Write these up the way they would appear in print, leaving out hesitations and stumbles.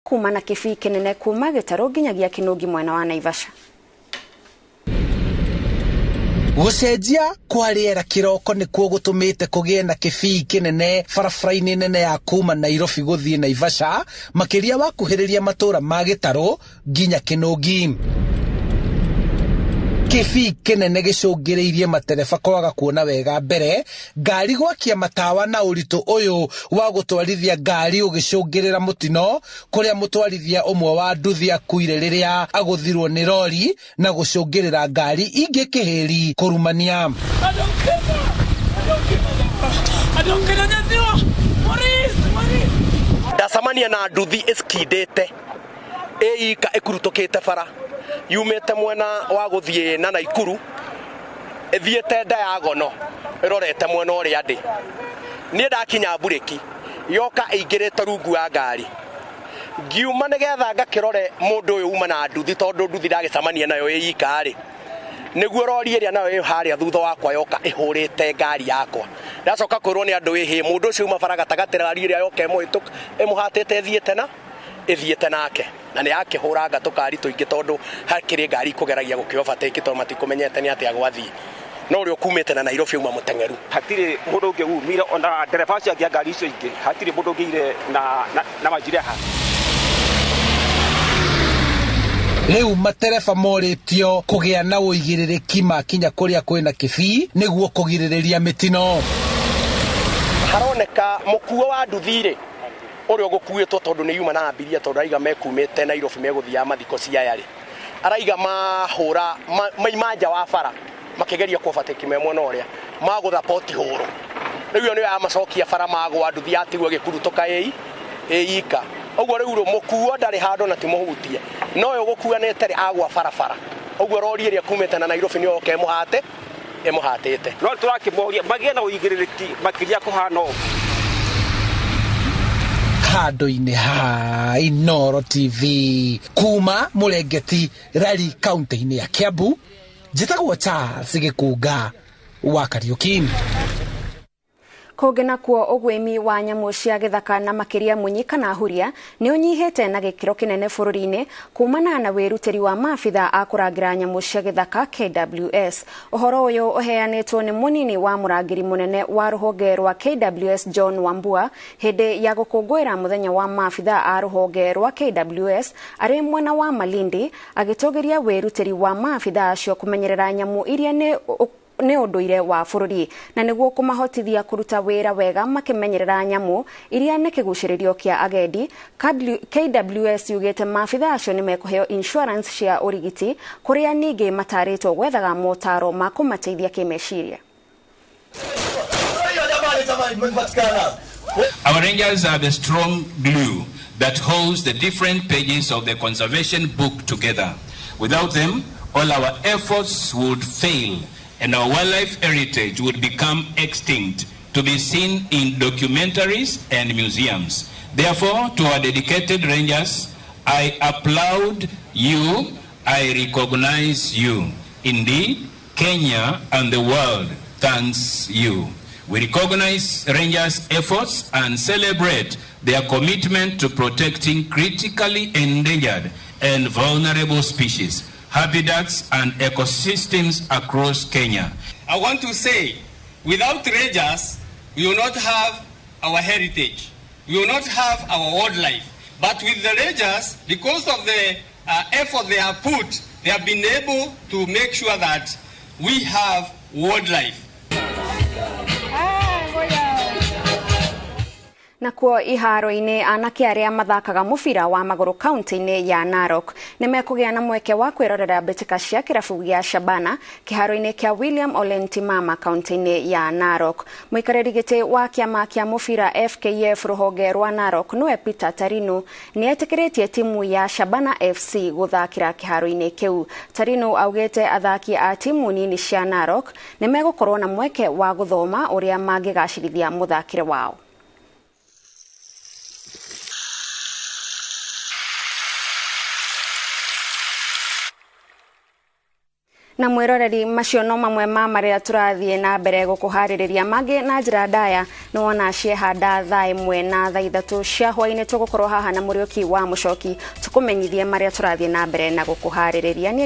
kuma na kibii kinene kuma gitaro nginyagia Kinungi mwena wa Naivasha. Gucenjia kwa riera kiroko nikuo gutumite kugie na kibii kinene barabara-ini nene ya kuma Nairobi guthii Naivasha, makiria wa kuhiriria matura ma gitaro nginya Kinungi. Kibii kinene gicungiriirie matereba kwaga kuona wega mbere, ngari gwakia matawa na uritu uyu wa gutwarithia ngari ugicungirira mutino kuria mutwarithia umwe wa nduthi akuire riria aguthirwo ni lori na gucungirira ngari ingi kihiri kurumania. Ndacamania na nduthi iskidete eika ikurutukite bara yumete mwena wa guthie na Naikuru ethiete Diagonal irorete mwena uria ndi ni ndakinya bureki yoka ingirite rungu wa ngari ngiuma nigetha ngakirore mundu uyu uma na nduthi tondu nduthi ndagicamania nayo eika ri niguo rori iria nayo haria thutha wakwa yoka ihurite ngari yakwa ndacoka kwirwo ni andu ihi mundu ucio uma bara gatagatira ngari iria yoka emuhituka emuhatite ethiete nake na ni akihura ngatukari tuingi tondu hakiri ngari kugeragia gukiovateki tondu matikumenyete ni ati agwathii no uri ukumite na Nairobi uma mutengeru hatiri mundu ungi umire ona dereva cia ngari icio ingi hatiri mundu ungire na majireha. Riu matereba moritio kugia na uigiririki makinya kuria kwina kibii niguo kugiririria mitino. Haroneka mukuo wa nduthire uri ugukuitwo tondu ni yuma na ambiria tondu aiga mekumite Nairobi meguthia mathiko cia yari araiga mahura maimanja wa bara makigeria kuvateki memwe na uria magutha poti huru riu ni amacokia bara magwa nduthi atigwe gikurutuka eika uguo riu mukuo ndari hando na timuhutie no yo gukua netere agwa bara uguo rori iria kumite na Nairobi ni oke emuhatite no turakimuria magie na uigiririki makiria kuhana Handu-ini ha INooro TV kuma Murengeti Rari kaunti-ini ya Kiambu, njitagwo Charles Gikunga wa Kariuki. Kugena kuo ugwimi wa nyamu cia githaka na makiria munyi kana huria ni unyihite na gikiro kinene bururi-ini kumana na wirutiri wa maabitha a kurangira nyamu cia githaka KWS. Uhoro uyu uheanitwo ni munini wa murangiri munene wa ruhonge rwa KWS John Wambua hindi ya gukungwira muthenya wa maabitha a ruhonge rwa KWS ari mwena wa Malindi, agitogeria wirutiri wa maabitha acio kumenyerera nyamu iria ni unduire wa bururi na niguo kumahotithia kuruta wira wega makimenyerera nyamu iria ni kiguciririo kia agendi. KWS yugite maabitha acio ni mekuheo insurance cia urigiti kuria ningi mataritwo gwethaga motaro ma kumateithia kimeciria. Our rangers are the strong glue that holds the different pages of the conservation book together. Without them, all our efforts would fail and our wildlife heritage would become extinct, to be seen in documentaries and museums. Therefore, to our dedicated rangers, I applaud you, I recognize you. Indeed, Kenya and the world thanks you. We recognize rangers' efforts and celebrate their commitment to protecting critically endangered and vulnerable species, habitats and ecosystems across Kenya. I want to say, without rangers, we will not have our heritage. We will not have our wildlife. But with the rangers, because of the effort they have put, they have been able to make sure that we have wildlife. Na kuo iharo-ini anake aria mathakaga mubira wa maguru kaunti-ini ya Narok ni mekugia na mweke wa kwirorera mbitika cia kirabu gia Shabana kiharo-ini kia William Olentimama kaunti-ini ya Narok. Muikariri giti wa kiama kia mubira FKF ruhonge rwa Narok niwe Peter Tarinu ni etikiritie timu ya Shabana FC guthakira kiharo-ini kiu. Tarinu augite athaki a timu nini cia Narok ni megukorwo na mweke wa guthoma uria mangigacirithia muthakire wao. Na mwiroreri macio no mamwe ma maria turathie na mbere gukuhaririria mangĩ na njĩra ndaya no wona ciehanda thaa imwe na thaa ithatu cia hwaini tugukorwo haha na Mũriũki wa Mũchoki tukumenyithie maria turathie na mbere na gukuhaririria ni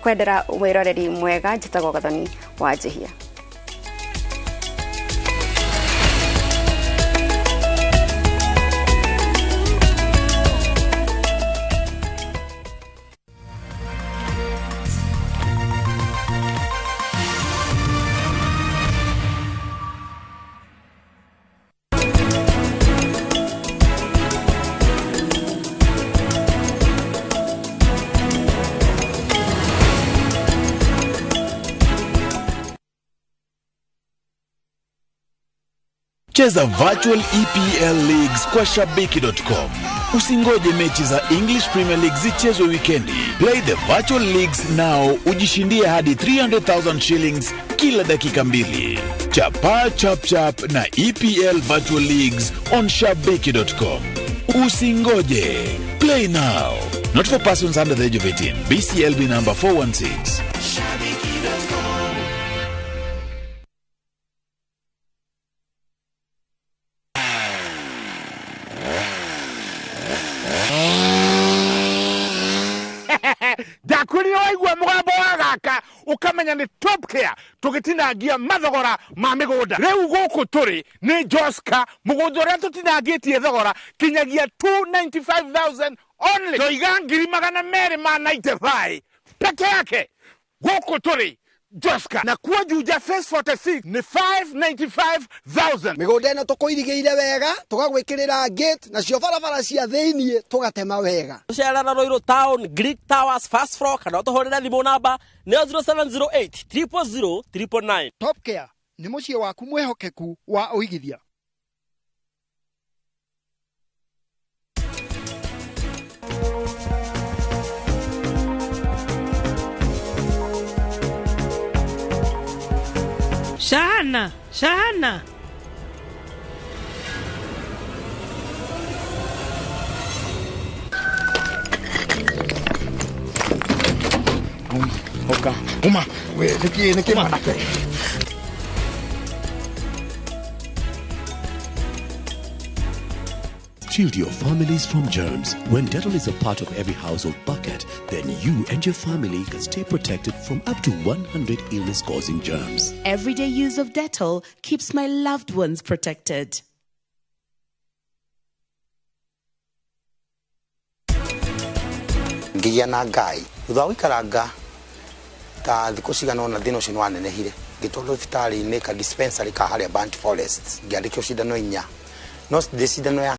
kwendera mwiroreri mwega njitagwo Gathoni wa Njihia. Cheza virtual EPL leagues kwa shabiki.com. Usingoje mechi za English Premier League zichezwe weekendi. Play the virtual leagues now ujishindie hadi 300,000 shillings kila dakika mbili. Chapa chap chap na EPL virtual leagues on shabiki.com. Usingoje. Play now. Not for persons under the age of 18. BCLB number 416. Dakuri oigwa mugambo wa gaka ukamenya ni top care tugitinangia mathogora ma migunda riu guku turi ni Joska mugunda uria tutinangitie thogora kinyagia 295,000 only toiga ngiri magana meri ma 95 peke yake guku turi Joska na kuwa juja phase 46 ni 595,000 migunda ino tukuirigeire wega tugagwikirira gate na cio barabara cia thiini tugatema wega Tucerana Roiro Town Greek Towers first floor kana tuhorera thimo namba 0708 000 999. Top Care ni mucie waku mwehokeku wa uigithia. Shahana. Uma, we niki manake. Shield your families from germs. When Dettol is a part of every household bucket, then you and your family can stay protected from up to 100 illness-causing germs. Everyday use of Dettol keeps my loved ones protected. Ngiya na ngai thutha wikaranga ta thiku cigana ona thino cino wanenehire ngitwarwo thibitari-inĩ ka dispensary ka haria Burnt Forest ngiandikwo cindano 4 no decidano ya